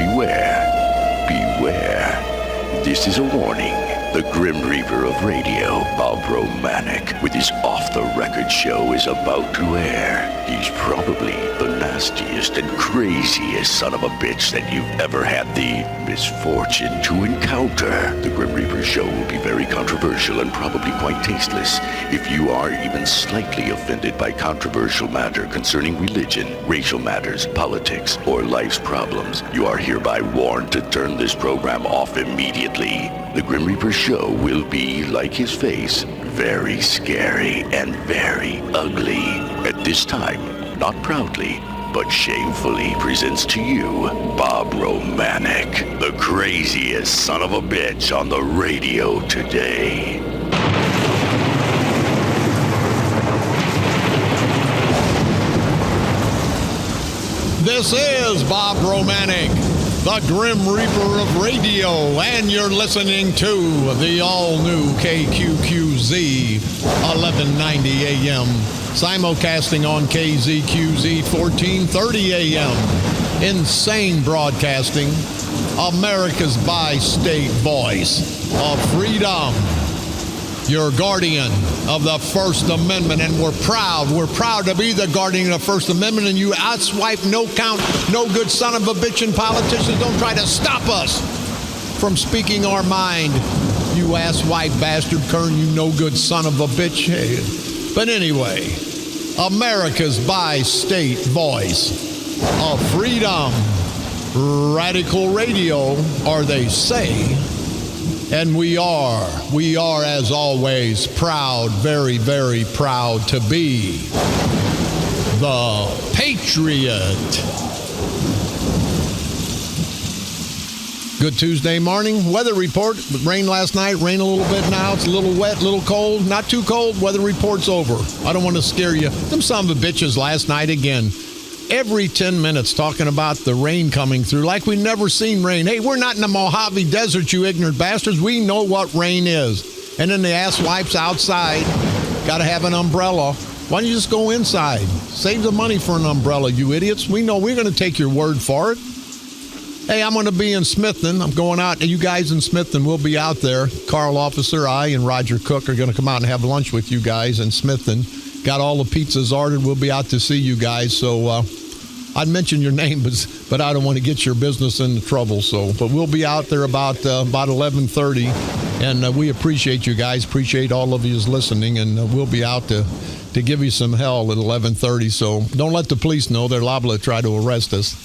beware. Beware. This is a warning. The Grim Reaper of radio, Bob Romanik, with his off-the-record show is about to air. He's probably the nastiest and craziest son of a bitch that you've ever had the misfortune to encounter. The Grim Reaper show will be very controversial and probably quite tasteless. If you are even slightly offended by controversial matter concerning religion, racial matters, politics, or life's problems, you are hereby warned to turn this program off immediately. The Grim Reaper show will be, like his face, very scary and very ugly. At this time, not proudly, but shamefully presents to you Bob Romanik, the craziest son of a bitch on the radio today. This is Bob Romanik, the Grim Reaper of radio, and you're listening to the all-new KQQZ 1190 AM, simulcasting on KZQZ 1430 AM. Insane broadcasting, America's bi-state voice of freedom. Your guardian of the First Amendment, and we're proud to be the guardian of the First Amendment, and you outswipe, no count, no good son of a bitch, and politicians don't try to stop us from speaking our mind. You asswipe bastard, Kern, you no good son of a bitch. Hey. But anyway, America's bi-state voice of freedom, radical radio, or they say. And we are, as always, proud, very, very proud to be the Patriot. Good Tuesday morning. Weather report. Rain last night, rain a little bit now. It's a little wet, a little cold. Not too cold. Weather report's over. I don't want to scare you. Them son of a bitches last night again. Every 10 minutes talking about the rain coming through like we never seen rain. Hey, we're not in the Mojave Desert, you ignorant bastards. We know what rain is. And then the ass wipes outside. Got to have an umbrella. Why don't you just go inside? Save the money for an umbrella, you idiots. We know we're going to take your word for it. Hey, I'm going to be in Smithton. I'm going out. You guys in Smithton, we'll be out there. Carl Officer, I, and Roger Cook are going to come out and have lunch with you guys in Smithton. Got all the pizzas ordered. We'll be out to see you guys. So I'd mention your name, but I don't want to get your business into trouble. But we'll be out there about 11:30, and we appreciate you guys. Appreciate all of you listening, and we'll be out to give you some hell at 11:30. So don't let the police know. They're liable to try to arrest us.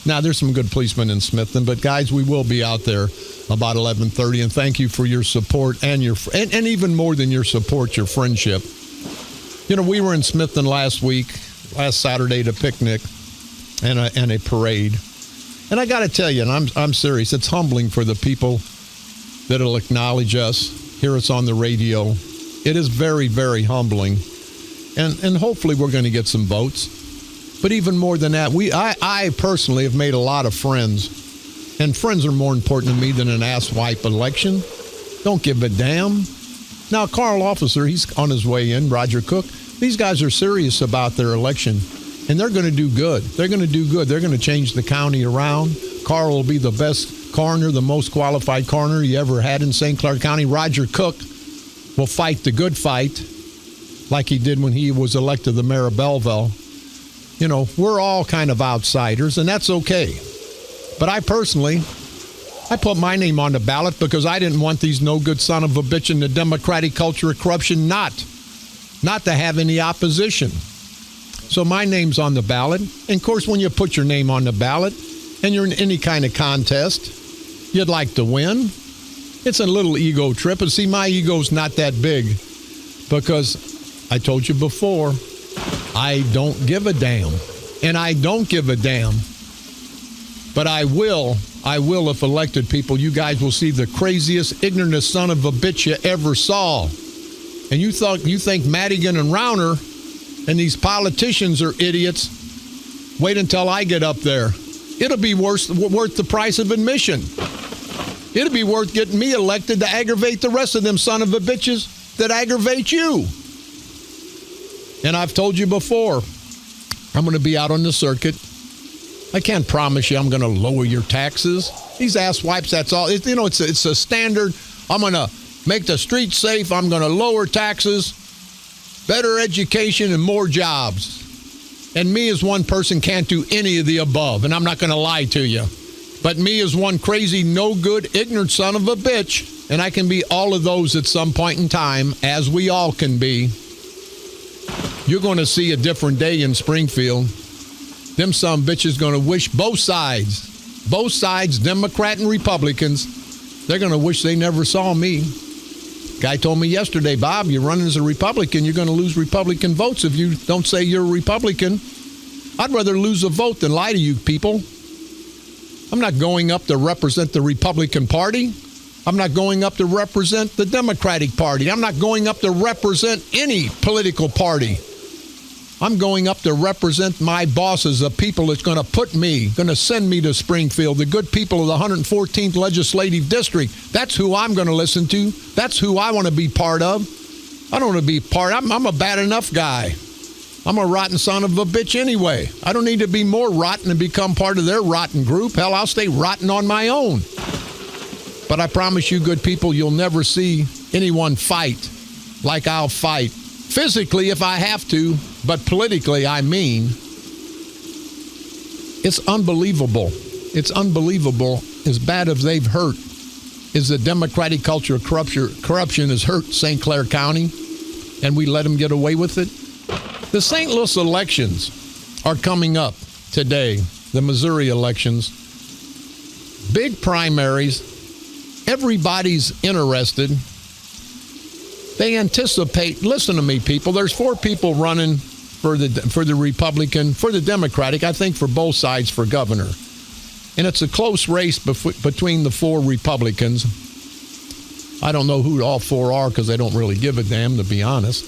Now, there's some good policemen in Smithton, but guys, we will be out there about 11:30, and thank you for your support and and even more than your support, your friendship. You know, we were in Smithton last Saturday to picnic and a parade. And I got to tell you, and I'm serious, it's humbling for the people that'll acknowledge us, hear us on the radio. It is very, very humbling. And hopefully we're going to get some votes. But even more than that, I personally have made a lot of friends. And friends are more important to me than an asswipe election. Don't give a damn. Now, Carl Officer, he's on his way in, Roger Cook. These guys are serious about their election, and they're going to do good. They're going to do good. They're going to change the county around. Carl will be the best coroner, the most qualified coroner you ever had in St. Clair County. Roger Cook will fight the good fight like he did when he was elected the mayor of Belleville. You know, we're all kind of outsiders, and that's okay. But I put my name on the ballot because I didn't want these no good son of a bitch in the democratic culture of corruption not to have any opposition. So my name's on the ballot. And of course, when you put your name on the ballot and you're in any kind of contest, you'd like to win. It's a little ego trip. And see, my ego's not that big because I told you before, I don't give a damn. And I don't give a damn. But I will if elected people, you guys will see the craziest, ignorant son of a bitch you ever saw. And you think Madigan and Rauner and these politicians are idiots. Wait until I get up there. It'll be worth the price of admission. It'll be worth getting me elected to aggravate the rest of them son of a bitches that aggravate you. And I've told you before, I'm going to be out on the circuit. I can't promise you I'm going to lower your taxes. These asswipes, that's all. It's a standard. I'm going to make the streets safe. I'm going to lower taxes, better education, and more jobs. And me as one person can't do any of the above, and I'm not going to lie to you. But me as one crazy, no good, ignorant son of a bitch, and I can be all of those at some point in time, as we all can be. You're going to see a different day in Springfield. Them some bitches going to wish both sides, Democrat and Republicans, they're going to wish they never saw me. Guy told me yesterday, Bob, you're running as a Republican, you're going to lose Republican votes if you don't say you're a Republican. I'd rather lose a vote than lie to you people. I'm not going up to represent the Republican Party. I'm not going up to represent the Democratic Party. I'm not going up to represent any political party. I'm going up to represent my bosses, the people that's going to send me to Springfield, the good people of the 114th Legislative District. That's who I'm going to listen to. That's who I want to be part of. I don't want to be I'm a bad enough guy. I'm a rotten son of a bitch anyway. I don't need to be more rotten and become part of their rotten group. Hell, I'll stay rotten on my own. But I promise you, good people, you'll never see anyone fight like I'll fight. Physically, if I have to, but politically, I mean. It's unbelievable. It's unbelievable. As bad as they've hurt, is the democratic culture of corruption has hurt St. Clair County, and we let them get away with it. The St. Louis elections are coming up today, the Missouri elections. Big primaries. Everybody's interested. They anticipate, listen to me, people, there's 4 people running for the Republican, for the Democratic, I think for both sides for governor. And it's a close race between the 4 Republicans. I don't know who all 4 are because they don't really give a damn, to be honest.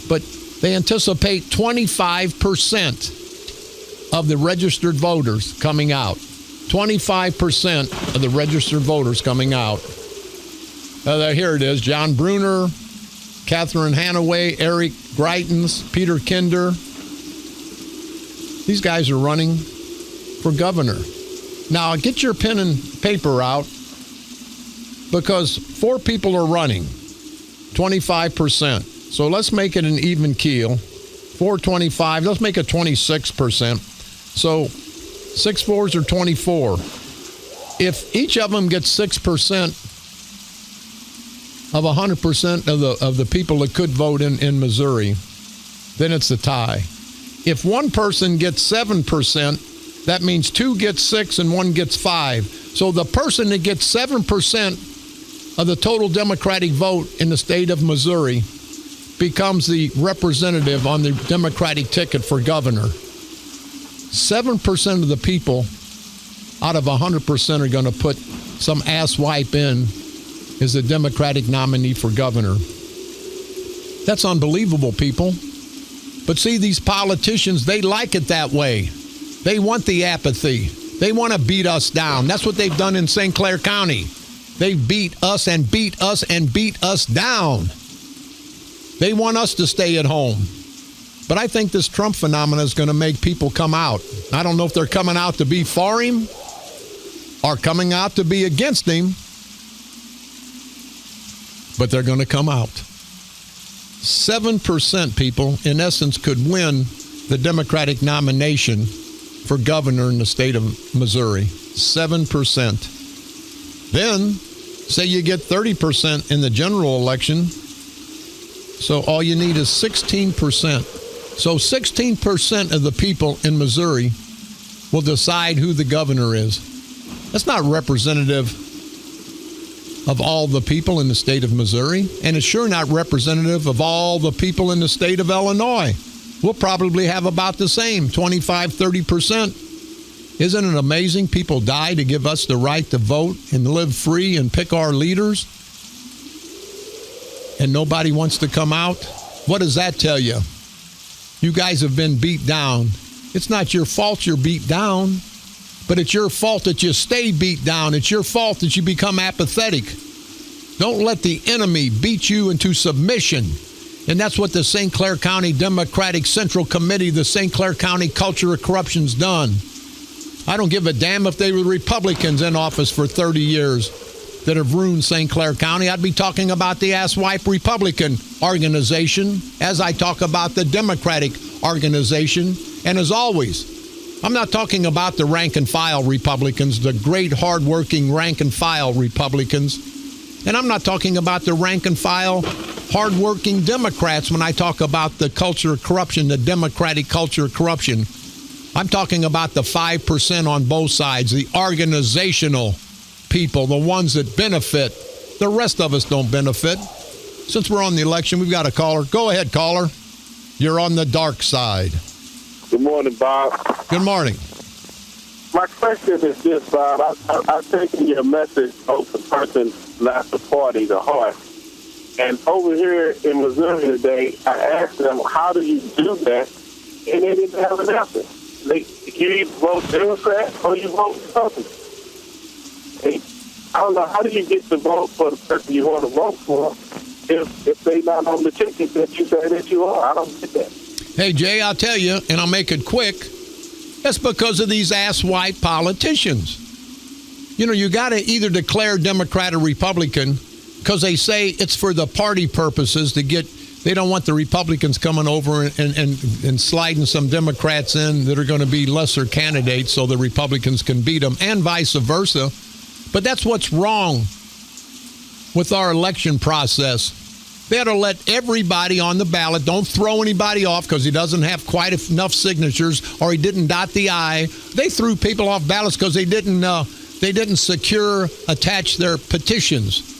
But they anticipate 25% of the registered voters coming out. 25% of the registered voters coming out. Here it is. John Bruner, Catherine Hanaway, Eric Greitens, Peter Kinder. These guys are running for governor. Now, get your pen and paper out because 4 people are running, 25%. So let's make it an even keel. 425, let's make it 26%. So 6 4s are 24. If each of them gets 6% of 100% of the people that could vote in Missouri, then it's a tie. If one person gets 7%, that means 2 get 6 and 1 gets 5. So the person that gets 7% of the total Democratic vote in the state of Missouri becomes the representative on the Democratic ticket for governor. 7% of the people out of 100% are going to put some asswipe in as the Democratic nominee for governor. That's unbelievable, people. But see, these politicians, they like it that way. They want the apathy. They want to beat us down. That's what they've done in St. Clair County. They beat us and beat us and beat us down. They want us to stay at home. But I think this Trump phenomenon is going to make people come out. I don't know if they're coming out to be for him or coming out to be against him, but they're going to come out. 7% people, in essence, could win the Democratic nomination for governor in the state of Missouri. 7%. Then, say you get 30% in the general election, so all you need is 16%. So 16% of the people in Missouri will decide who the governor is. That's not representative of all the people in the state of Missouri, and it's sure not representative of all the people in the state of Illinois. We'll probably have about the same, 25, 30%. Isn't it amazing? People die to give us the right to vote and live free and pick our leaders, and nobody wants to come out. What does that tell you? You guys have been beat down. It's not your fault you're beat down, but it's your fault that you stay beat down. It's your fault that you become apathetic. Don't let the enemy beat you into submission. And that's what the St. Clair County Democratic Central Committee, the St. Clair County Culture of Corruption's done. I don't give a damn if they were Republicans in office for 30 years that have ruined St. Clair County. I'd be talking about the asswipe Republican organization as I talk about the Democratic organization. And as always, I'm not talking about the rank and file Republicans, the great hardworking rank and file Republicans. And I'm not talking about the rank and file hardworking Democrats when I talk about the culture of corruption, the Democratic culture of corruption. I'm talking about the 5% on both sides, the organizational people, the ones that benefit. The rest of us don't benefit. Since we're on the election, we've got a caller. Go ahead, caller. You're on the dark side. Good morning, Bob. Good morning. My question is this, Bob. I've taken your message of the person left the party to heart. And over here in Missouri today, I asked them, how do you do that? And they didn't have an answer. You either vote Democrat or you vote Republican. I don't know, how do you get to vote for the person you want to vote for if they're not on the ticket that you say that you are? I don't get that. Hey, Jay, I'll tell you, and I'll make it quick. That's because of these ass-white politicians. You know, you got to either declare Democrat or Republican because they say it's for the party purposes to get. They don't want the Republicans coming over and sliding some Democrats in that are going to be lesser candidates so the Republicans can beat them, and vice versa. But that's what's wrong with our election process. They ought to let everybody on the ballot. Don't throw anybody off because he doesn't have quite enough signatures or he didn't dot the I. They threw people off ballots because they didn't attach their petitions.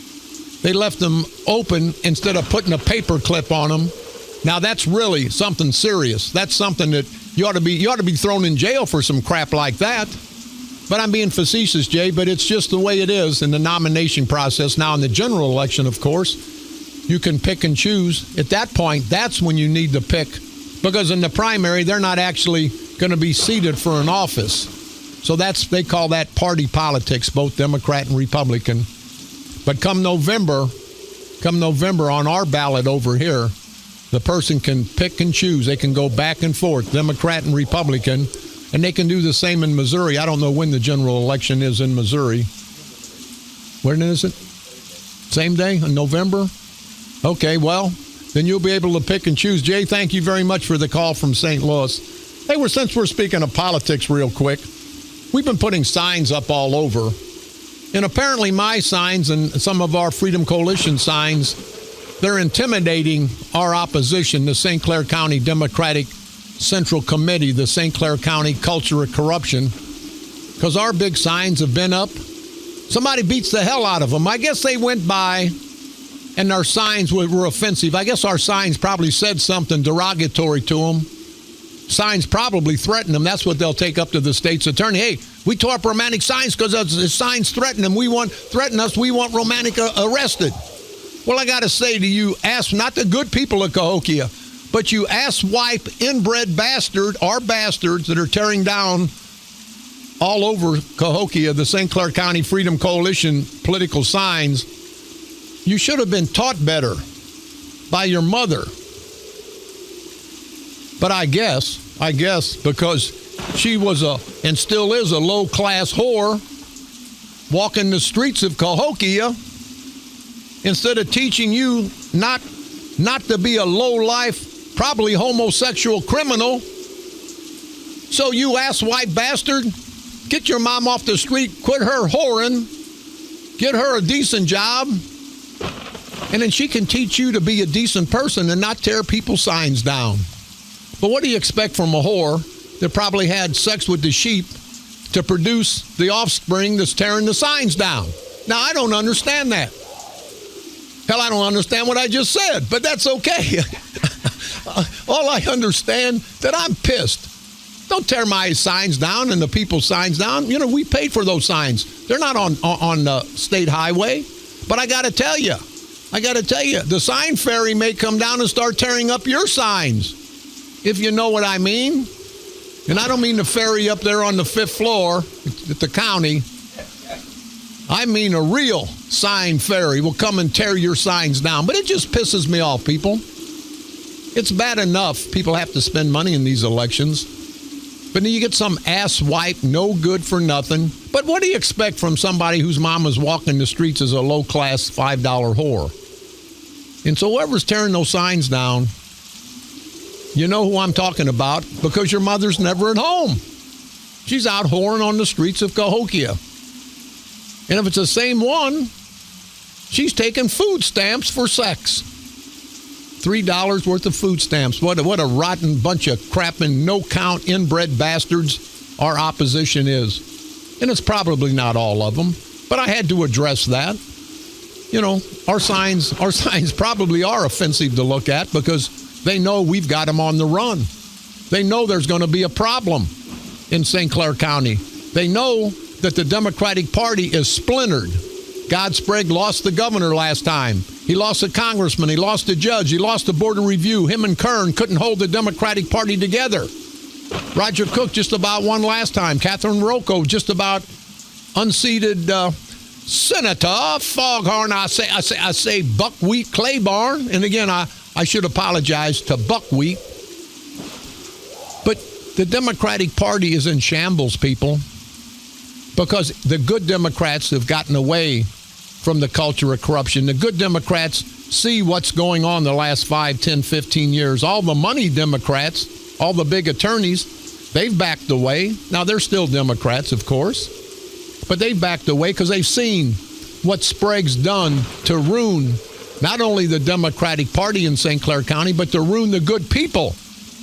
They left them open instead of putting a paper clip on them. Now that's really something serious. That's something that you ought to be thrown in jail for some crap like that. But I'm being facetious, Jay, but it's just the way it is in the nomination process. Now in the general election, of course, you can pick and choose. At that point, that's when you need to pick. Because in the primary, they're not actually going to be seated for an office. So they call that party politics, both Democrat and Republican. But come November on our ballot over here, the person can pick and choose. They can go back and forth, Democrat and Republican, and they can do the same in Missouri. I don't know when the general election is in Missouri. When is it? Same day in November? Okay, well, then you'll be able to pick and choose. Jay, thank you very much for the call from St. Louis. Hey, since we're speaking of politics real quick, we've been putting signs up all over. And apparently my signs and some of our Freedom Coalition signs, they're intimidating our opposition, the St. Clair County Democratic Central Committee, the St. Clair County Culture of Corruption, because our big signs have been up. Somebody beats the hell out of them. I guess they went by and our signs were offensive. I guess our signs probably said something derogatory to them. Signs probably threatened them. That's what they'll take up to the state's attorney. Hey, we tore up Romanik signs because the signs threaten them. We want Romanik arrested. Well, I got to say to you, not the good people of Cahokia, but you asswipe, inbred bastard, our bastards that are tearing down all over Cahokia, the St. Clair County Freedom Coalition political signs. You should have been taught better by your mother. But I guess, because she was and still is a low-class whore walking the streets of Cahokia, instead of teaching you not to be a low-life, probably homosexual criminal. So you asswipe bastard, get your mom off the street, quit her whoring, get her a decent job, and then she can teach you to be a decent person and not tear people's signs down. But what do you expect from a whore that probably had sex with the sheep to produce the offspring that's tearing the signs down? Now, I don't understand that. Hell, I don't understand what I just said, but that's okay. All I understand that I'm pissed. Don't tear my signs down and the people's signs down. You know, we paid for those signs. They're not on the state highway. But I got to tell you, the sign fairy may come down and start tearing up your signs, if you know what I mean. And I don't mean the fairy up there on the 5th floor at the county. I mean a real sign fairy will come and tear your signs down. But it just pisses me off, people. It's bad enough people have to spend money in these elections. But then you get some asswipe, no good for nothing. But what do you expect from somebody whose mama's walking the streets as a low-class $5 whore? And so whoever's tearing those signs down, you know who I'm talking about, because your mother's never at home. She's out whoring on the streets of Cahokia. And if it's the same one, she's taking food stamps for sex. $3 worth of food stamps. What a rotten bunch of crapping, no-count, inbred bastards our opposition is. And it's probably not all of them, but I had to address that. You know, our signs probably are offensive to look at because they know we've got them on the run. They know there's going to be a problem in St. Clair County. They know that the Democratic Party is splintered. God Sprague lost the governor last time. He lost a congressman. He lost a judge. He lost the Board of Review. Him and Kern couldn't hold the Democratic Party together. Roger Cook just about won last time. Catherine Rocco just about unseated Senator Foghorn. I say Buckwheat Claiborne. And again, I should apologize to Buckwheat. But the Democratic Party is in shambles, people, because the good Democrats have gotten away from the culture of corruption. The good Democrats see what's going on the last 5, 10, 15 years. All the money Democrats, all the big attorneys, they've backed away. Now, they're still Democrats, of course, but they've backed away because they've seen what Sprague's done to ruin not only the Democratic Party in St. Clair County, but to ruin the good people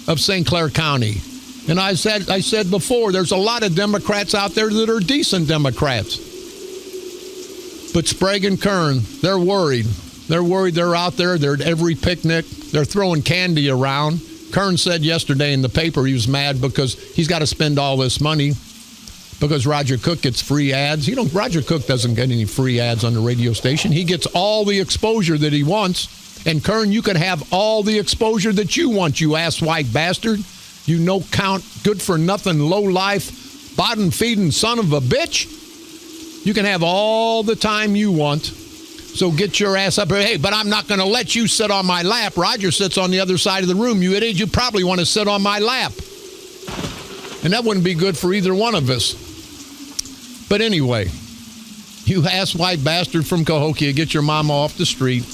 of St. Clair County. And I said before, there's a lot of Democrats out there that are decent Democrats. But Sprague and Kern, they're worried. They're worried. They're out there. They're at every picnic. They're throwing candy around. Kern said yesterday in the paper he was mad because he's got to spend all this money because Roger Cook gets free ads. Roger Cook doesn't get any free ads on the radio station. He gets all the exposure that he wants. And Kern, you can have all the exposure that you want, you asswipe bastard. You no-count, good-for-nothing, low-life, bottom-feeding son of a bitch. You can have all the time you want. So get your ass up here. Hey, but I'm not going to let you sit on my lap. Roger sits on the other side of the room. You idiot, you probably want to sit on my lap. And that wouldn't be good for either one of us. But anyway, you asswipe bastard from Cahokia, get your mama off the street.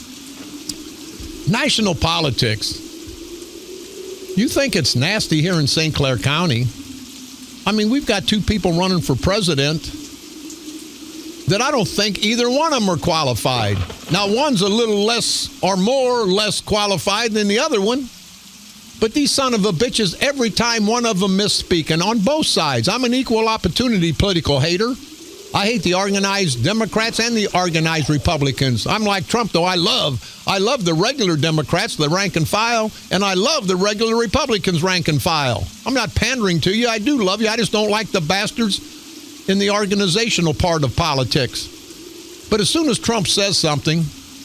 National politics. You think it's nasty here in St. Clair County? I mean, we've got two people running for president that I don't think either one of them are qualified. Now, one's a little less or more or less qualified than the other one. But these son of a bitches, every time one of them misspeaking on both sides. I'm an equal opportunity political hater. I hate the organized Democrats and the organized Republicans. I'm like Trump, though. I love the regular Democrats, the rank and file, and I love the regular Republicans, rank and file. I'm not pandering to you. I do love you. I just don't like the bastards in the organizational part of politics. But as soon as Trump says something,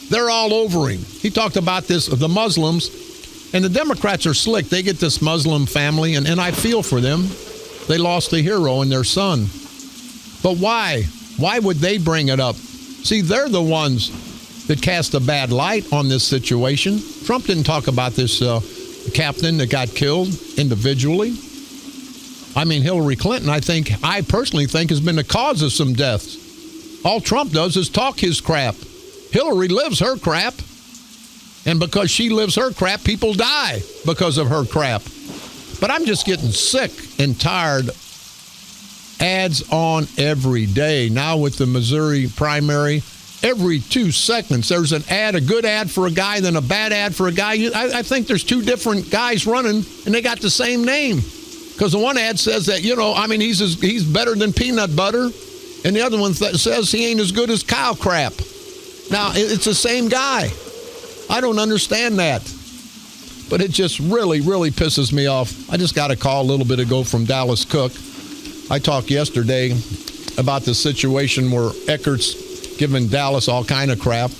they're all over him. He talked about this, the Muslims, and the Democrats are slick. They get this Muslim family, and I feel for them. They lost a hero in their son. But why? Why would they bring it up? See, they're the ones that cast a bad light on this situation. Trump didn't talk about this captain that got killed individually. I mean, Hillary Clinton, I personally think, has been the cause of some deaths. All Trump does is talk his crap. Hillary lives her crap. And because she lives her crap, people die because of her crap. But I'm just getting sick and tired. Ads on every day. Now with the Missouri primary, every 2 seconds there's an ad, a good ad for a guy, then a bad ad for a guy. I think there's two different guys running, and they got the same name. Because the one ad says that, he's better than peanut butter, and the other one says he ain't as good as cow crap. Now, it's the same guy. I don't understand that. But it just really, really pisses me off. I just got a call a little bit ago from Dallas Cook. I talked yesterday about the situation where Eckert's giving Dallas all kind of crap.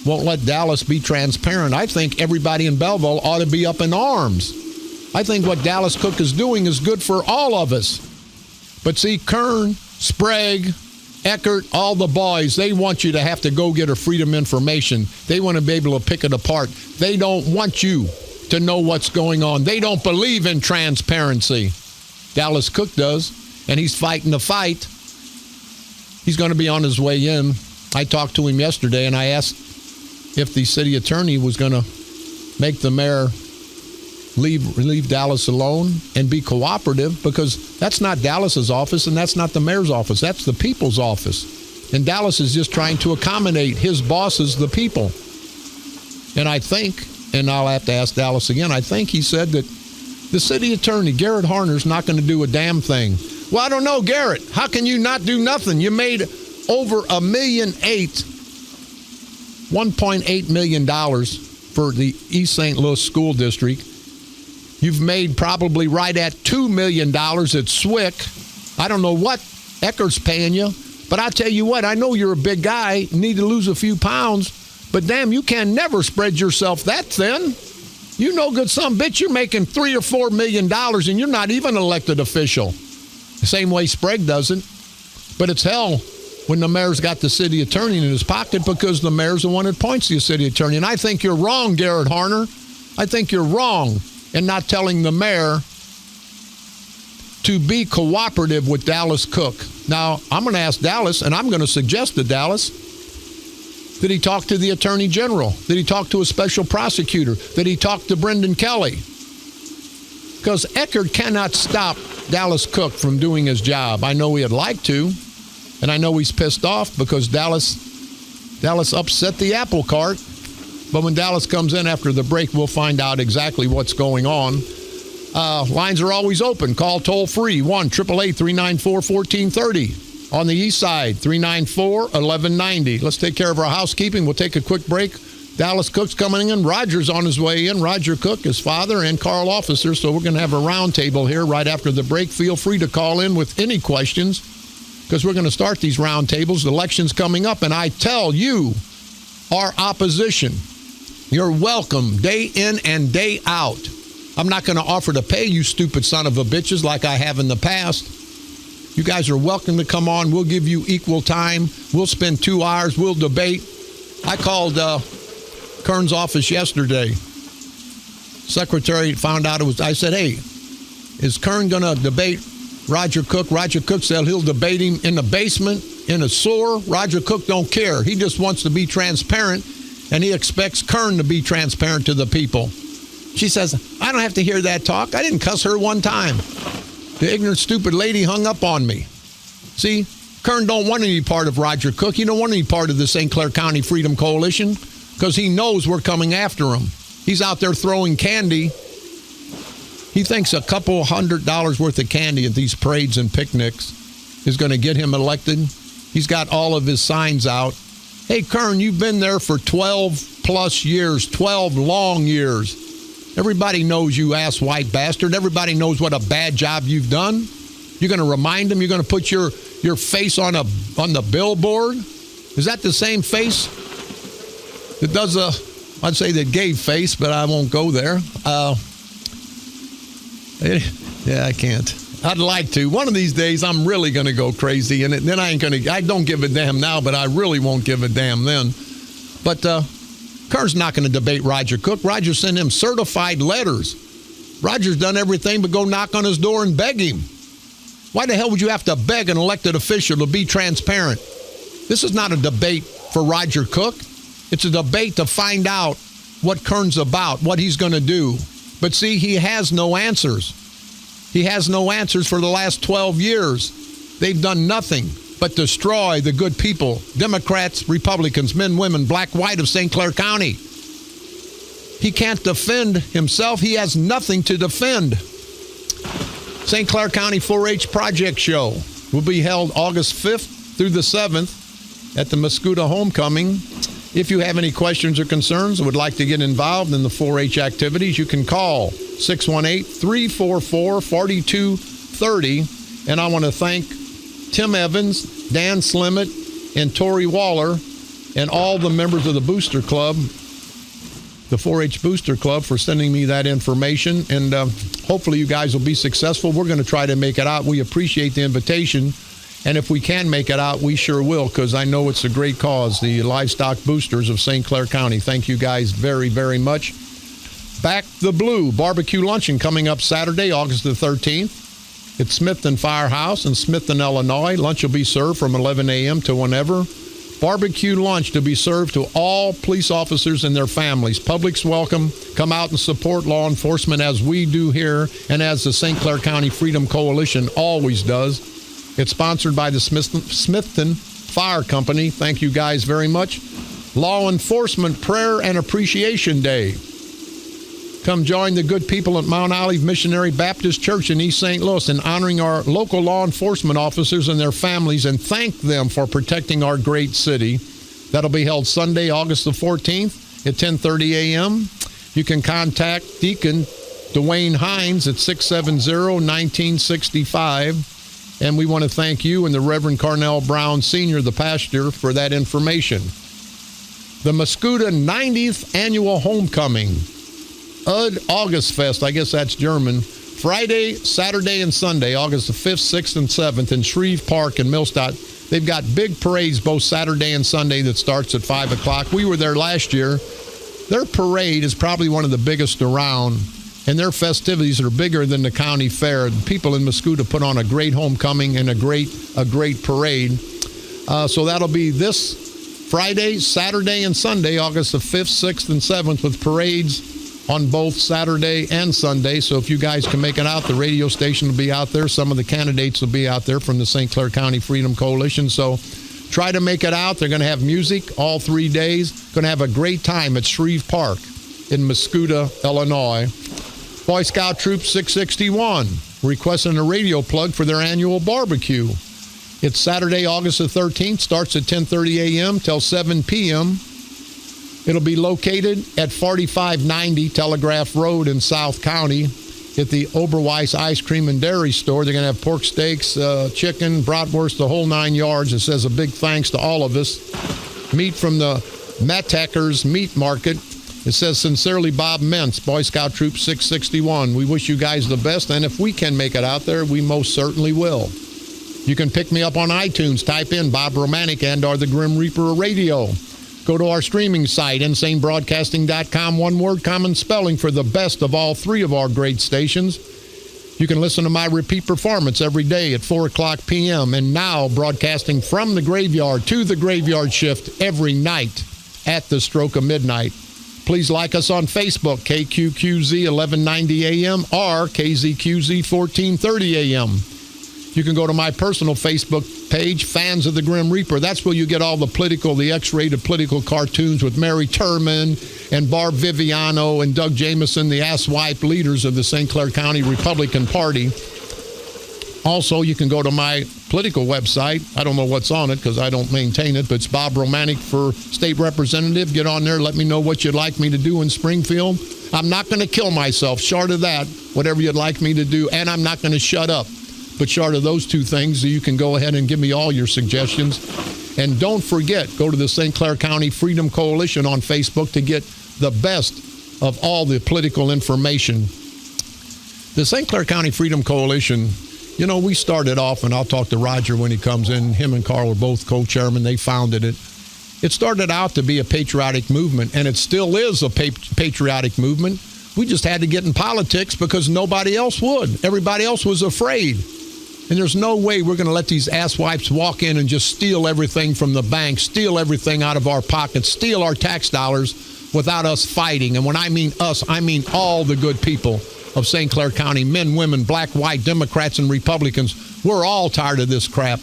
Won't let Dallas be transparent. I think everybody in Belleville ought to be up in arms. I think what Dallas Cook is doing is good for all of us. But see, Kern, Sprague, Eckert, all the boys, they want you to have to go get a Freedom Information. They want to be able to pick it apart. They don't want you to know what's going on. They don't believe in transparency. Dallas Cook does, and he's fighting the fight. He's going to be on his way in. I talked to him yesterday, and I asked if the city attorney was going to make the mayor leave Dallas alone and be cooperative, because that's not Dallas's office and that's not the mayor's office. That's the people's office. And Dallas is just trying to accommodate his bosses, the people. And I think, and I'll have to ask Dallas again, I think he said that the city attorney, Garrett Harner's not going to do a damn thing. Well, I don't know, Garrett. How can you not do nothing? You made over $1.8 million for the East St. Louis School District. You've made probably right at $2 million at SWIC. I don't know what Eckert's paying you, but I tell you what, I know you're a big guy, need to lose a few pounds, but damn, you can never spread yourself that thin. You no good son bitch, you're making $3 or $4 million and you're not even an elected official. The same way Sprague doesn't. But it's hell when the mayor's got the city attorney in his pocket, because the mayor's the one that appoints the city attorney. And I think you're wrong, Garrett Harner. I think you're wrong in not telling the mayor to be cooperative with Dallas Cook. Now, I'm going to ask Dallas, and I'm going to suggest to Dallas, did he talk to the attorney general? Did he talk to a special prosecutor? Did he talk to Brendan Kelly? Because Eckert cannot stop Dallas Cook from doing his job. I know he'd like to, and I know he's pissed off because Dallas upset the apple cart. But when Dallas comes in after the break, we'll find out exactly what's going on. Lines are always open. Call toll-free, 1-888-394-1430. On the east side, 394-1190. Let's take care of our housekeeping. We'll take a quick break. Dallas Cook's coming in. Roger's on his way in. Roger Cook, his father, and Carl Officer. So we're going to have a roundtable here right after the break. Feel free to call in with any questions, because we're going to start these roundtables. The election's coming up, and I tell you, our opposition, you're welcome day in and day out. I'm not going to offer to pay you stupid son of a bitches like I have in the past. You guys are welcome to come on. We'll give you equal time. We'll spend 2 hours. We'll debate. I called Kern's office yesterday. Secretary found out it was, I said, hey, is Kern going to debate Roger Cook? Roger Cook said he'll debate him in the basement, in a sewer. Roger Cook don't care. He just wants to be transparent, and he expects Kern to be transparent to the people. She says, I don't have to hear that talk. I didn't cuss her one time. The ignorant, stupid lady hung up on me. See, Kern don't want any part of Roger Cook. He don't want any part of the St. Clair County Freedom Coalition, because he knows we're coming after him. He's out there throwing candy. He thinks a couple $100 worth of candy at these parades and picnics is going to get him elected. He's got all of his signs out. Hey, Kern, you've been there for 12 plus years, 12 long years. Everybody knows you ass white bastard. Everybody knows what a bad job you've done. You're going to remind them? You're going to put your face on the billboard? Is that the same face that does I'd say the gay face, but I won't go there. Yeah, I can't. I'd like to. One of these days, I'm really going to go crazy, and then I don't give a damn now, but I really won't give a damn then. But Kern's not going to debate Roger Cook. Roger sent him certified letters. Roger's done everything but go knock on his door and beg him. Why the hell would you have to beg an elected official to be transparent? This is not a debate for Roger Cook. It's a debate to find out what Kern's about, what he's going to do. But see, he has no answers. He has no answers for the last 12 years. They've done nothing but destroy the good people, Democrats, Republicans, men, women, black, white of St. Clair County. He can't defend himself. He has nothing to defend. St. Clair County 4-H Project Show will be held August 5th through the 7th at the Mascoutah Homecoming. If you have any questions or concerns or would like to get involved in the 4-H activities, you can call 618-344-4230. And I want to thank Tim Evans, Dan Slimmett, and Tori Waller, and all the members of the Booster Club, the 4-H Booster Club, for sending me that information. And hopefully you guys will be successful. We're going to try to make it out. We appreciate the invitation. And if we can make it out, we sure will, because I know it's a great cause, the livestock boosters of St. Clair County. Thank you guys very, very much. Back the Blue barbecue luncheon coming up Saturday, August the 13th. It's Smithton Firehouse in Smithton, Illinois. Lunch will be served from 11 a.m. to whenever. Barbecue lunch to be served to all police officers and their families. Public's welcome. Come out and support law enforcement as we do here and as the St. Clair County Freedom Coalition always does. It's sponsored by the Smithton Fire Company. Thank you guys very much. Law Enforcement Prayer and Appreciation Day. Come join the good people at Mount Olive Missionary Baptist Church in East St. Louis in honoring our local law enforcement officers and their families and thank them for protecting our great city. That'll be held Sunday, August the 14th at 10:30 a.m. You can contact Deacon Dwayne Hines at 670-1965. And we want to thank you and the Reverend Carnell Brown Sr., the pastor, for that information. The Mascoutah 90th Annual Homecoming. August-Fest, I guess that's German. Friday, Saturday, and Sunday, August the 5th, 6th, and 7th in Shreve Park in Millstadt. They've got big parades both Saturday and Sunday that starts at 5 o'clock. We were there last year. Their parade is probably one of the biggest around, and their festivities are bigger than the county fair. People in Mascoutah put on a great homecoming and a great parade. So that'll be this Friday, Saturday, and Sunday, August the 5th, 6th, and 7th, with parades on both Saturday and Sunday. So if you guys can make it out, the radio station will be out there. Some of the candidates will be out there from the St. Clair County Freedom Coalition. So try to make it out. They're going to have music all 3 days. Going to have a great time at Shreve Park in Mascoutah, Illinois. Boy Scout Troop 661 requesting a radio plug for their annual barbecue. It's Saturday, August the 13th. Starts at 10:30 a.m. till 7 p.m. It'll be located at 4590 Telegraph Road in South County at the Oberweis Ice Cream and Dairy Store. They're going to have pork steaks, chicken, bratwurst, the whole 9 yards. It says a big thanks to all of us. Meat from the Mattackers Meat Market. It says, sincerely, Bob Mentz, Boy Scout Troop 661. We wish you guys the best, and if we can make it out there, we most certainly will. You can pick me up on iTunes. Type in Bob Romanik and/or the Grim Reaper Radio. Go to our streaming site, insanebroadcasting.com, one word, common spelling, for the best of all 3 of our great stations. You can listen to my repeat performance every day at 4 o'clock p.m. and now broadcasting from the graveyard to the graveyard shift every night at the stroke of midnight. Please like us on Facebook, KQQZ 1190 AM or KZQZ 1430 AM. You can go to my personal Facebook page, Fans of the Grim Reaper. That's where you get all the X-rated political cartoons with Mary Turman and Barb Viviano and Doug Jameson, the asswipe leaders of the St. Clair County Republican Party. Also, you can go to my political website. I don't know what's on it because I don't maintain it, but it's Bob Romanik for state representative. Get on there. Let me know what you'd like me to do in Springfield. I'm not going to kill myself. Short of that, whatever you'd like me to do, and I'm not going to shut up. But short of those 2 things, you can go ahead and give me all your suggestions. And don't forget, go to the St. Clair County Freedom Coalition on Facebook to get the best of all the political information. The St. Clair County Freedom Coalition, you know, we started off, and I'll talk to Roger when he comes in. Him and Carl are both co-chairmen. They founded it. It started out to be a patriotic movement, and it still is a patriotic movement. We just had to get in politics because nobody else would. Everybody else was afraid. And there's no way we're going to let these asswipes walk in and just steal everything from the bank, steal everything out of our pockets, steal our tax dollars without us fighting. And when I mean us, I mean all the good people of St. Clair County, men, women, black, white, Democrats, and Republicans. We're all tired of this crap.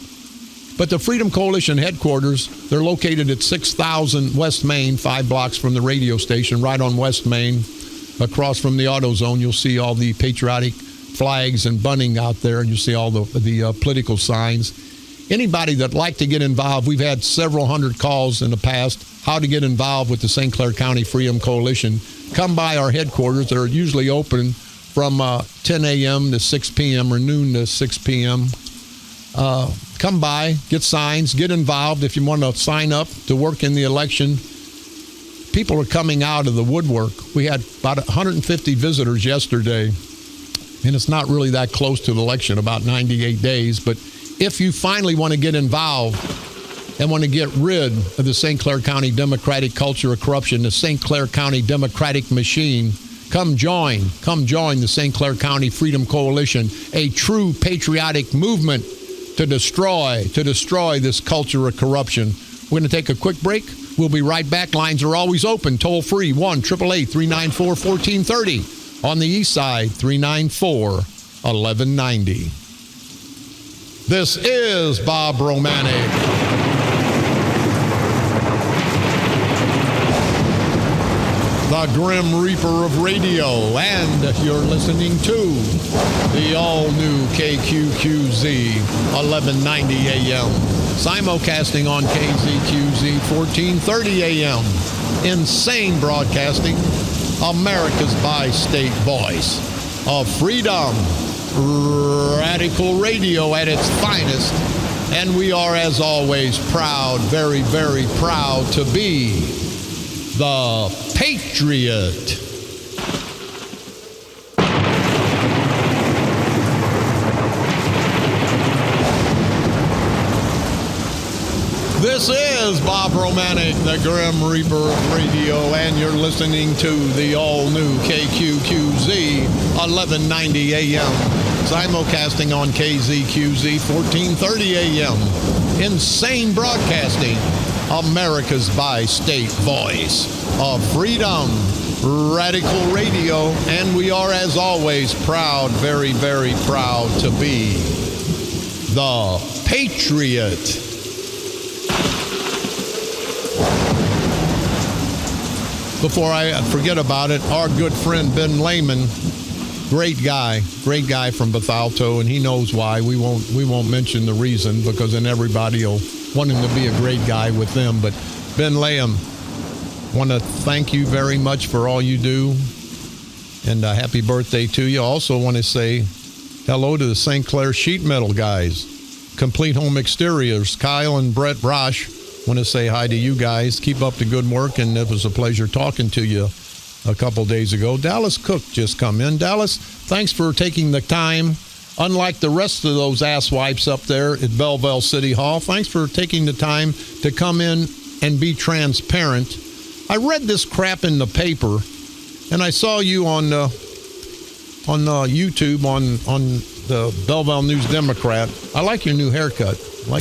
But the Freedom Coalition headquarters, they're located at 6000 West Main, 5 blocks from the radio station, right on West Main. Across from the AutoZone, you'll see all the patriotic flags and bunting out there, and you see all the political signs. Anybody that'd like to get involved, we've had several hundred calls in the past, how to get involved with the St. Clair County Freedom Coalition. Come by our headquarters. They're usually open from 10 a.m. to 6 p.m. or noon to 6 p.m. Come by, get signs, get involved if you want to sign up to work in the election. People are coming out of the woodwork. We had about 150 visitors yesterday. And it's not really that close to the election, about 98 days. But if you finally want to get involved and want to get rid of the St. Clair County Democratic culture of corruption, the St. Clair County Democratic machine, Come join the St. Clair County Freedom Coalition, a true patriotic movement to destroy this culture of corruption. We're going to take a quick break. We'll be right back. Lines are always open. Toll free, 1-888-394-1430. On the east side, 394-1190. This is Bob Romanik. The Grim Reaper of radio, and you're listening to the all-new KQQZ 1190 AM, simulcasting on KZQZ 1430 AM. Insane broadcasting, America's bi-state voice of freedom, radical radio at its finest, and we are, as always, proud, very, very proud to be the Patriot. This is Bob Romanik, the Grim Reaper of radio, and you're listening to the all-new KQQZ 1190 AM, simulcasting on KZQZ 1430 AM. Insane broadcasting, America's bi-state voice of freedom, radical radio, and we are, as always, proud, very, very proud to be the Patriot. Before I forget about it, our good friend Ben Lehman, great guy from Bethalto, and he knows why. We won't mention the reason, because then everybody will want him to be a great guy with them. But Ben Lehman, want to thank you very much for all you do, and happy birthday to you. Also want to say hello to the St. Clair Sheet Metal guys, Complete Home Exteriors, Kyle and Brett Brosh. Want to say hi to you guys. Keep up the good work, and it was a pleasure talking to you a couple days ago. Dallas Cook just come in. Dallas, thanks for taking the time. Unlike the rest of those asswipes up there at Belleville City Hall, thanks for taking the time to come in and be transparent. I read this crap in the paper, and I saw you on YouTube on the Belleville News Democrat. I like your new haircut. I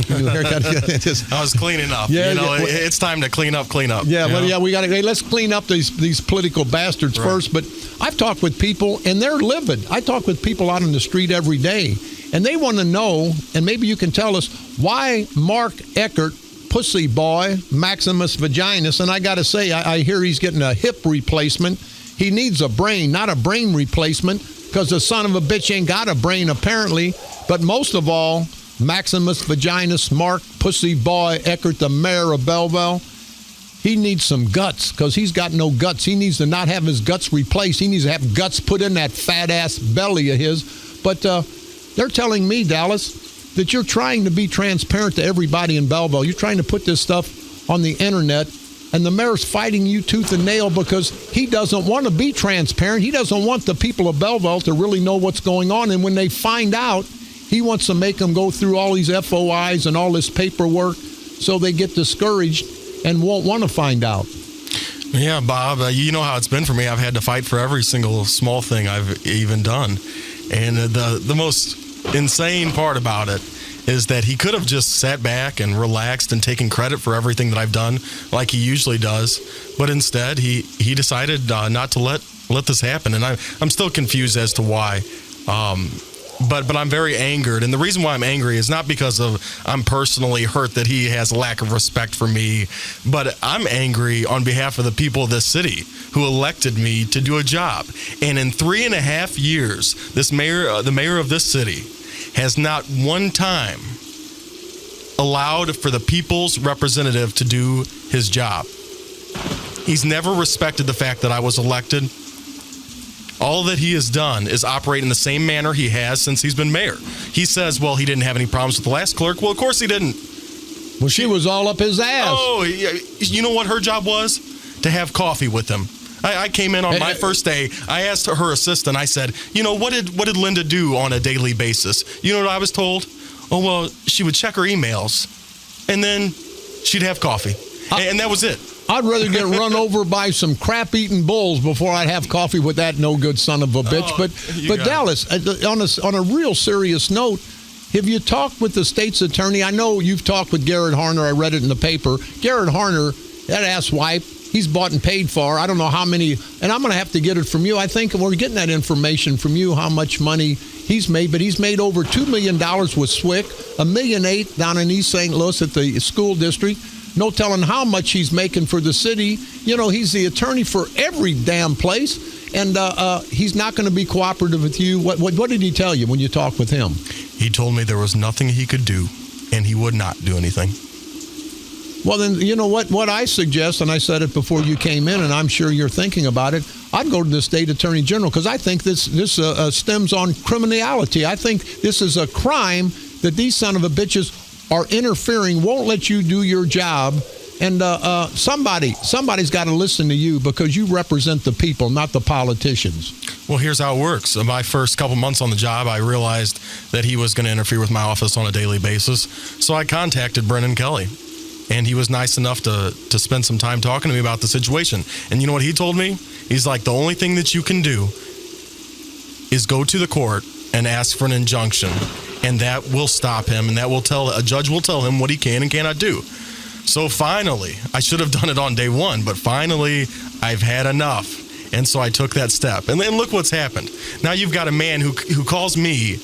was cleaning up. Yeah, it's time to clean up. Yeah, well, yeah, we got to. Hey, let's clean up these political bastards first. But I've talked with people, and they're livid. I talk with people out on the street every day, and they want to know, and maybe you can tell us, why Mark Eckert, pussy boy, Maximus Vaginus, and I got to say, I hear he's getting a hip replacement. He needs a brain, not a brain replacement, because the son of a bitch ain't got a brain, apparently. But most of all, Maximus Vaginus, Mark Pussy Boy Eckert, the mayor of Belleville, he needs some guts, because he's got no guts. He needs to not have his guts replaced. He needs to have guts put in that fat-ass belly of his. But they're telling me, Dallas, that you're trying to be transparent to everybody in Belleville. You're trying to put this stuff on the internet, and the mayor's fighting you tooth and nail because he doesn't want to be transparent. He doesn't want the people of Belleville to really know what's going on. And when they find out, he wants to make them go through all these FOIs and all this paperwork so they get discouraged and won't want to find out. Yeah, Bob, you know how it's been for me. I've had to fight for every single small thing I've even done. And the most insane part about it is that he could have just sat back and relaxed and taken credit for everything that I've done like he usually does. But instead, he decided not to let this happen. And I'm still confused as to why. But I'm very angered, and the reason why I'm angry is not because I'm personally hurt that he has a lack of respect for me, but I'm angry on behalf of the people of this city who elected me to do a job. And in 3.5 years, the mayor of this city has not one time allowed for the people's representative to do his job. He's never respected the fact that I was elected. All that he has done is operate in the same manner he has since he's been mayor. He says, well, he didn't have any problems with the last clerk. Well, of course he didn't. Well, she was all up his ass. Oh, you know what her job was? To have coffee with him. I came in on my first day. I asked her assistant, I said, what did Linda do on a daily basis? You know what I was told? Oh, well, she would check her emails, and then she'd have coffee. And that was it. I'd rather get run over by some crap-eating bulls before I'd have coffee with that no-good son of a bitch. But Dallas, on a real serious note, have you talked with the state's attorney? I know you've talked with Garrett Harner. I read it in the paper. Garrett Harner, that asswipe, he's bought and paid for. I don't know how many, and I'm going to have to get it from you. I think we're getting that information from you, how much money he's made. But he's made over $2 million with SWIC, $1.8 million down in East St. Louis at the school district. No telling how much he's making for the city. You know, he's the attorney for every damn place. And he's not going to be cooperative with you. What did he tell you when you talked with him? He told me there was nothing he could do, and he would not do anything. Well, then, you know what I suggest, and I said it before you came in, and I'm sure you're thinking about it, I'd go to the state attorney general, because I think this stems on criminality. I think this is a crime that these son of a bitches are interfering, won't let you do your job. And somebody's got to listen to you, because you represent the people, not the politicians. Well, here's how it works. In my first couple months on the job, I realized that he was going to interfere with my office on a daily basis. So I contacted Brennan Kelly, and he was nice enough to spend some time talking to me about the situation. And you know what he told me? He's like, the only thing that you can do is go to the court and ask for an injunction, and that will stop him, and a judge will tell him what he can and cannot do. So finally, I should have done it on day one, but finally, I've had enough. And so I took that step. And then look what's happened. Now you've got a man who calls me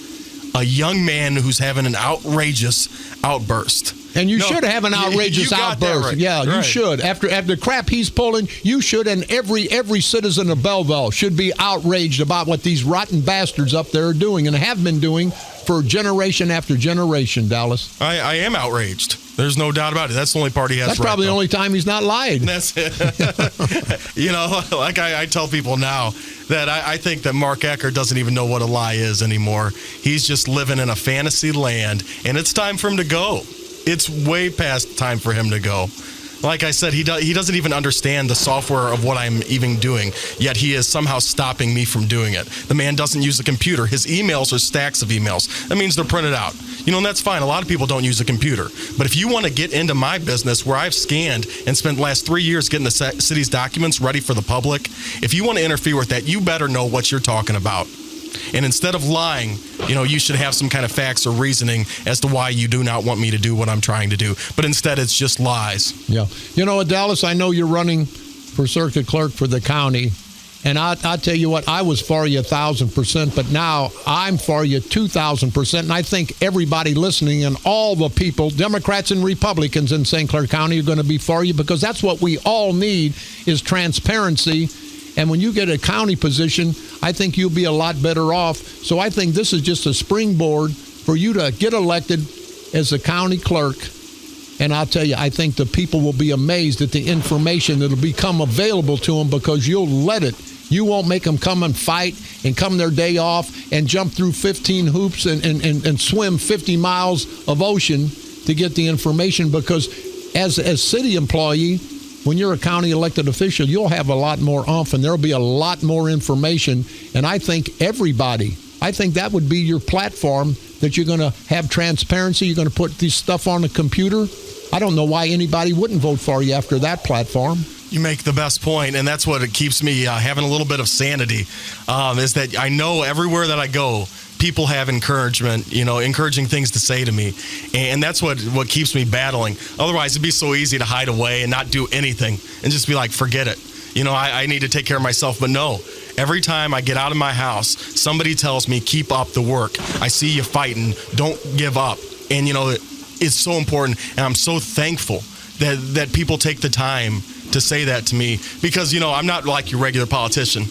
a young man who's having an outrageous outburst. And you should have an outrageous outburst. Right. Yeah, you should. After the crap he's pulling, you should, and every citizen of Belleville should be outraged about what these rotten bastards up there are doing and have been doing for generation after generation, Dallas. I am outraged. There's no doubt about it. That's the only part he has. That's probably the only time he's not lied. That's it. You know, like I tell people now that I think that Mark Eckert doesn't even know what a lie is anymore. He's just living in a fantasy land, and it's time for him to go. It's way past time for him to go. Like I said, he doesn't even understand the software of what I'm even doing, yet he is somehow stopping me from doing it. The man doesn't use a computer. His emails are stacks of emails. That means they're printed out. You know, and that's fine. A lot of people don't use a computer. But if you want to get into my business where I've scanned and spent the last 3 years getting the city's documents ready for the public, if you want to interfere with that, you better know what you're talking about. And instead of lying, you know, you should have some kind of facts or reasoning as to why you do not want me to do what I'm trying to do. But instead, it's just lies. Yeah. You know what, Dallas, I know you're running for circuit clerk for the county. And I'll tell you what, I was for you 1,000%, but now I'm for you 2,000%. And I think everybody listening and all the people, Democrats and Republicans in St. Clair County, are going to be for you, because that's what we all need is transparency. And when you get a county position, I think you'll be a lot better off. So I think this is just a springboard for you to get elected as a county clerk. And I'll tell you, I think the people will be amazed at the information that will become available to them, because you'll let it. You won't make them come and fight and come their day off and jump through 15 hoops and swim 50 miles of ocean to get the information, because as city employee, when you're a county elected official, you'll have a lot more oomph, and there'll be a lot more information. And I think that would be your platform, that you're going to have transparency. You're going to put this stuff on the computer. I don't know why anybody wouldn't vote for you after that platform. You make the best point, and that's what it keeps me having a little bit of sanity, is that I know everywhere that I go, people have encouragement, you know, encouraging things to say to me. And that's what keeps me battling. Otherwise, it'd be so easy to hide away and not do anything and just be like, forget it. You know, I need to take care of myself. But no, every time I get out of my house, somebody tells me, keep up the work. I see you fighting. Don't give up. And, you know, it's so important. And I'm so thankful that people take the time to say that to me, because, you know, I'm not like your regular politician.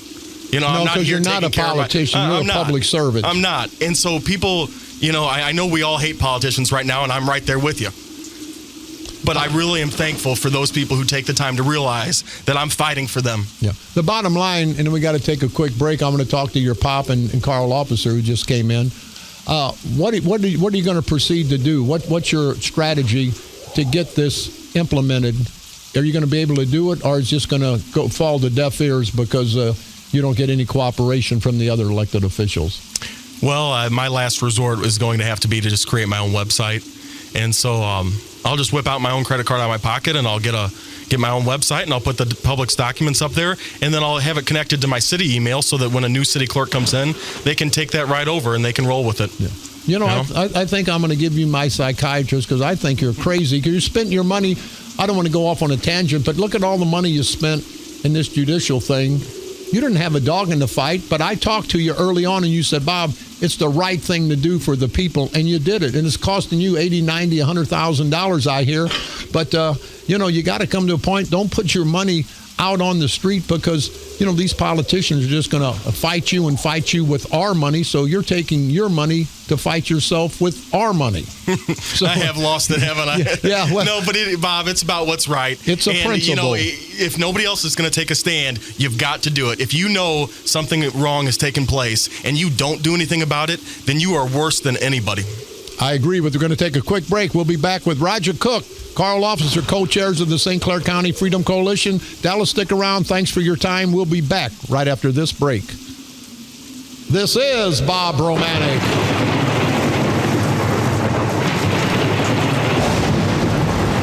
You know, no, I'm not here you're not a politician. You're a public servant. I'm not. And so people, you know, I know we all hate politicians right now, and I'm right there with you. But I really am thankful for those people who take the time to realize that I'm fighting for them. Yeah. The bottom line, and then we got to take a quick break. I'm going to talk to your pop and Carl Officer, who just came in. What are you going to proceed to do? What's your strategy to get this implemented? Are you going to be able to do it, or is it just going to fall to deaf ears because you don't get any cooperation from the other elected officials? Well, my last resort is going to have to be to just create my own website And so I'll just whip out my own credit card out of my pocket, and I'll get my own website, and I'll put the public's documents up there, and then I'll have it connected to my city email so that when a new city clerk comes in, they can take that right over and they can roll with it. Yeah. I think I'm going to give you my psychiatrist because I think you're crazy because you spent your money. I don't want to go off on a tangent, but look at all the money you spent in this judicial thing. You didn't have a dog in the fight, but I talked to you early on and you said, Bob, it's the right thing to do for the people, and you did it. And it's costing you $80,000, $90,000, $100,000, I hear. But, you got to come to a point. Don't put your money out on the street because, these politicians are just going to fight you with our money. So you're taking your money to fight yourself with our money. So, I have lost it, haven't I? Yeah. Well, no, but Bob, it's about what's right. It's a principle. If nobody else is going to take a stand, you've got to do it. If you know something wrong has taken place and you don't do anything about it, then you are worse than anybody. I agree, but we're going to take a quick break. We'll be back with Roger Cook, Carl Officer, co-chairs of the St. Clair County Freedom Coalition. Dallas, stick around. Thanks for your time. We'll be back right after this break. This is Bob Romanik.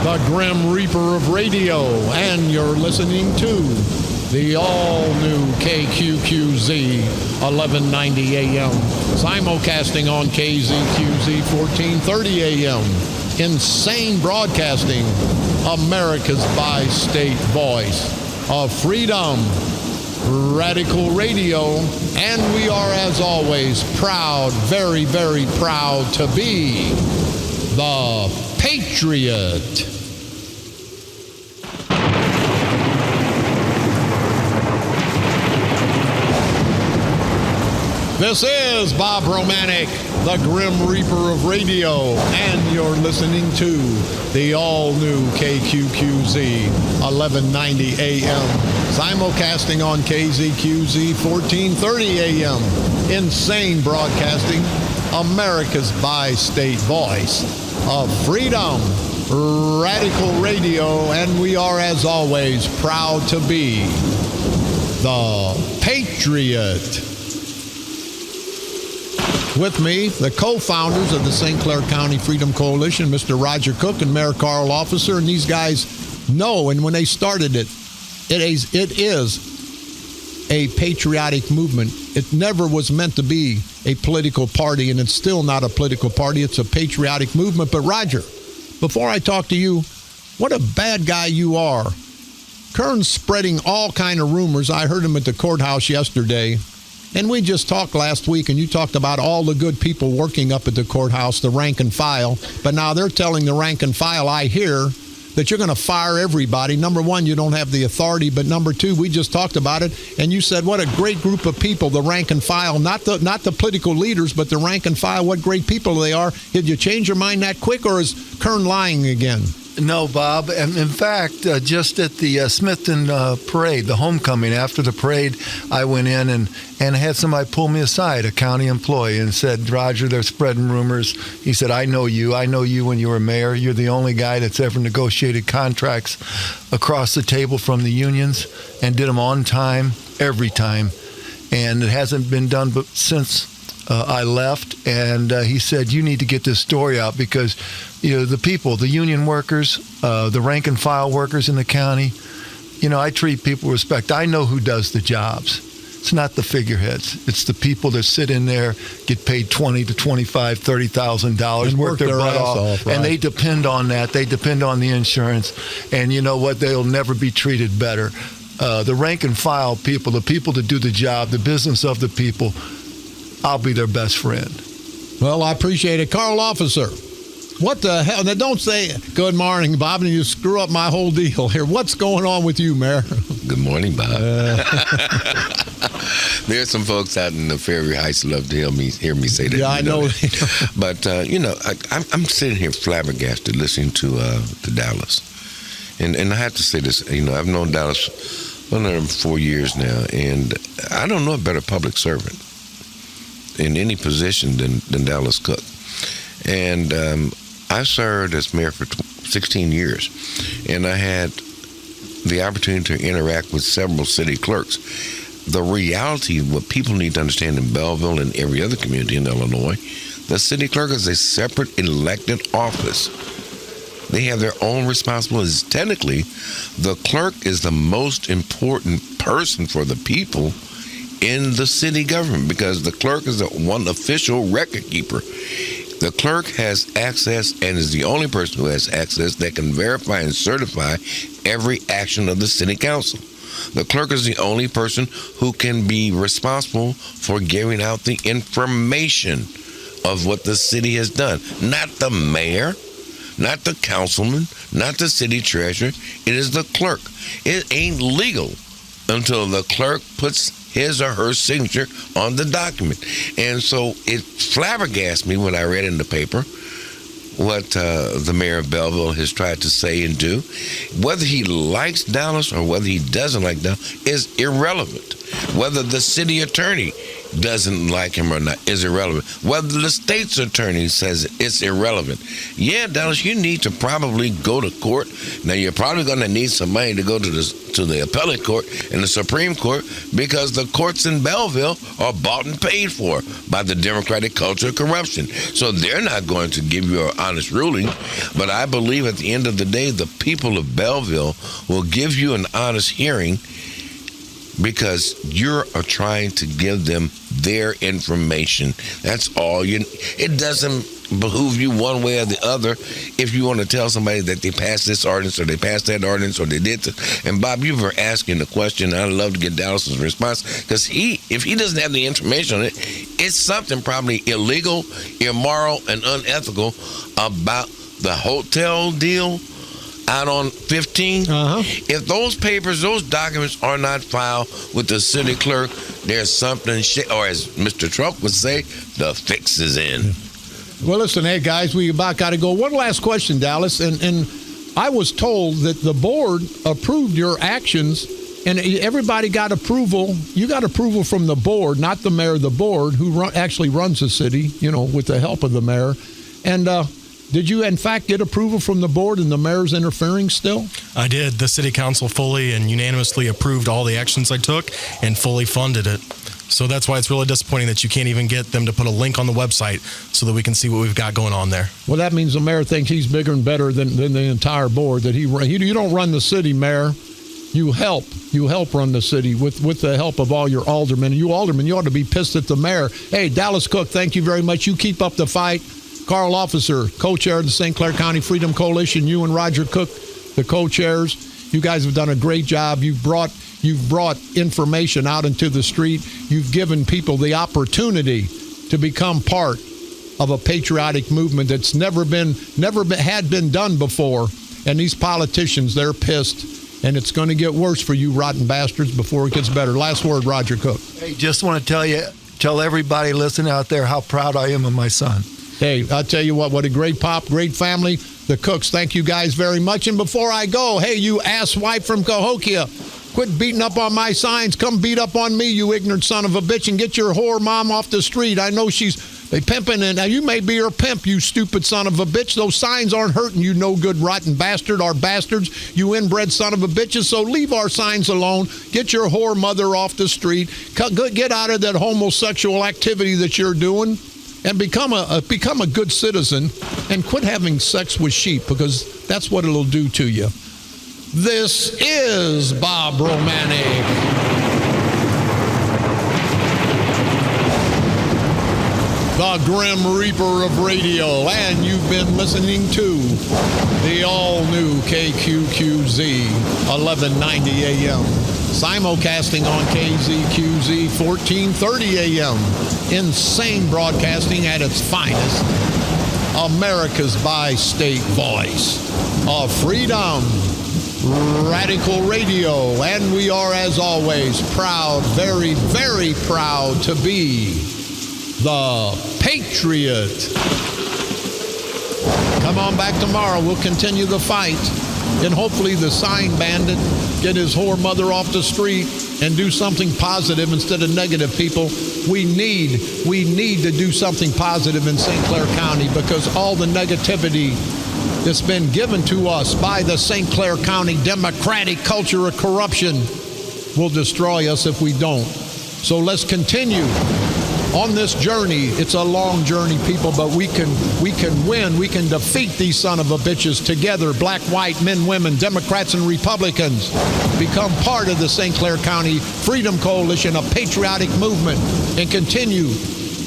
The Grim Reaper of radio, and you're listening to the all-new KQQZ 1190 AM, simulcasting on KZQZ 1430 AM. Insane Broadcasting, America's bi-state voice of freedom, radical radio, and we are, as always, proud, very, very proud to be the Patriot. This is Bob Romanik, the Grim Reaper of radio, and you're listening to the all-new KQQZ 1190 AM, simulcasting on KZQZ 1430 AM. Insane Broadcasting, America's bi-state voice of freedom, radical radio, and we are, as always, proud to be the Patriot. With me, the co-founders of the St. Clair County Freedom Coalition, Mr. Roger Cook and Mayor Carl Officer, and these guys know, and when they started it is a patriotic movement. It never was meant to be a political party, and it's still not a political party. It's a patriotic movement. But Roger, before I talk to you, what a bad guy you are. Kern's spreading all kind of rumors. I heard him at the courthouse yesterday. And we just talked last week, and you talked about all the good people working up at the courthouse, the rank and file. But now they're telling the rank and file, I hear, that you're going to fire everybody. Number one, you don't have the authority. But number two, we just talked about it, and you said what a great group of people, the rank and file, not the political leaders, but the rank and file, what great people they are. Did you change your mind that quick, or is Kern lying again? No, Bob. And in fact, just at the Smithton parade, the homecoming, after the parade, I went in and had somebody pull me aside, a county employee, and said, Roger, they're spreading rumors. He said, I know you when you were mayor. You're the only guy that's ever negotiated contracts across the table from the unions and did them on time, every time. And it hasn't been done but since I left, and he said, you need to get this story out because the people, the union workers, the rank and file workers in the county, I treat people with respect. I know who does the jobs. It's not the figureheads. It's the people that sit in there, get paid $20,000 to $25,000, $30,000, and work their butt off, right. And they depend on that. They depend on the insurance, and you know what? They'll never be treated better. The rank and file people, the people that do the job, the business of the people, I'll be their best friend. Well, I appreciate it. Carl Officer, what the hell? Now, don't say good morning, Bob, and you screw up my whole deal here. What's going on with you, Mayor? Good morning, Bob. There's some folks out in the Fairview Heights who love to hear me say that. Yeah, I know. But, I'm sitting here flabbergasted listening to Dallas. And I have to say this, I've known Dallas for 4 years now, and I don't know a better public servant in any position than Dallas Cook. And I served as mayor for 16 years, and I had the opportunity to interact with several city clerks. The reality, what people need to understand in Belleville and every other community in Illinois, The city clerk is a separate elected office. They have their own responsibilities. Technically, the clerk is the most important person for the people in the city government because the clerk is the one official record keeper. The clerk has access and is the only person who has access that can verify and certify every action of the city council. The clerk is the only person who can be responsible for giving out the information of what the city has done. Not the mayor, not the councilman, not the city treasurer. It is the clerk. It ain't legal until the clerk puts his or her signature on the document. And so it flabbergasted me when I read in the paper what the mayor of Belleville has tried to say and do. Whether he likes Dallas or whether he doesn't like Dallas is irrelevant. Whether the city attorney doesn't like him or not is irrelevant. Whether the state's attorney says it's irrelevant. Yeah, Dallas, you need to probably go to court. Now, you're probably going to need some money to go to the appellate court and the Supreme Court because the courts in Belleville are bought and paid for by the democratic culture of corruption. So they're not going to give you an honest ruling. But I believe at the end of the day, the people of Belleville will give you an honest hearing because you're trying to give them their information. That's all. It doesn't behoove you one way or the other if you want to tell somebody that they passed this ordinance or they passed that ordinance or they did this. And Bob, you were asking the question, and I'd love to get Dallas's response, because if he doesn't have the information on it, it's something probably illegal, immoral, and unethical about the hotel deal out on 15. If those papers, those documents are not filed with the city clerk, there's something, or as Mr. Trump would say, the fix is in. Well, listen, hey, guys, we about got to go. One last question, Dallas. And I was told that the board approved your actions, and everybody got approval. You got approval from the board, not the mayor, the board, who actually runs the city, with the help of the mayor. And did you, in fact, get approval from the board and the mayor's interfering still? I did. The city council fully and unanimously approved all the actions I took and fully funded it. So that's why it's really disappointing that you can't even get them to put a link on the website so that we can see what we've got going on there. Well, that means the mayor thinks he's bigger and better than the entire board. That you don't run the city, Mayor. You help run the city with the help of all your aldermen. And you aldermen, you ought to be pissed at the mayor. Hey, Dallas Cook, thank you very much. You keep up the fight. Carl Officer, co-chair of the St. Clair County Freedom Coalition. You and Roger Cook, the co-chairs. You guys have done a great job. You've brought information out into the street. You've given people the opportunity to become part of a patriotic movement that's never had been done before. And these politicians, they're pissed. And it's going to get worse for you rotten bastards before it gets better. Last word, Roger Cook. Hey, just want to tell everybody listening out there how proud I am of my son. Hey, I'll tell you what a great pop, great family. The Cooks, thank you guys very much. And before I go, hey, you asswipe from Cahokia, quit beating up on my signs. Come beat up on me, you ignorant son of a bitch, and get your whore mom off the street. I know they pimping, and now you may be her pimp, you stupid son of a bitch. Those signs aren't hurting you, no good rotten bastard. Our bastards, you inbred son of a bitches. So leave our signs alone. Get your whore mother off the street. Get out of that homosexual activity that you're doing. And become a good citizen and quit having sex with sheep, because that's what it'll do to you. This is Bob Romanik. The Grim Reaper of radio, and you've been listening to the all-new KQQZ 1190 AM. Simulcasting on KZQZ 1430 AM. Insane broadcasting at its finest. America's bi-state voice of freedom. Radical Radio. And we are, as always, proud, very, very proud to be the Patriot. Come on back tomorrow. We'll continue the fight. And hopefully the sign bandit get his whore mother off the street and do something positive instead of negative, people. We need to do something positive in St. Clair County, because all the negativity that's been given to us by the St. Clair County democratic culture of corruption will destroy us if we don't. So let's continue on this journey. It's a long journey, people, but we can win. We can defeat these son of a bitches together, black, white, men, women, Democrats, and Republicans. Become part of the St. Clair County Freedom Coalition, a patriotic movement, and continue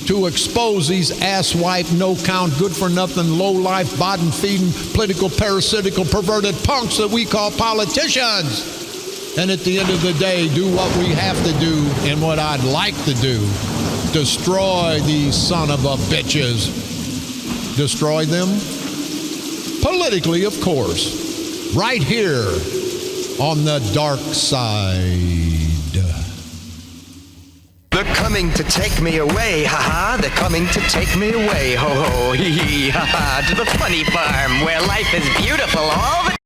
to expose these asswipe, no-count, good-for-nothing, low-life, bottom-feeding, political, parasitical, perverted punks that we call politicians. And at the end of the day, do what we have to do and what I'd like to do. Destroy these son of a bitches. Destroy them? Politically, of course. Right here on the dark side. They're coming to take me away, ha-ha. They're coming to take me away, ho-ho, hee-hee, ha-ha. To the funny farm where life is beautiful all the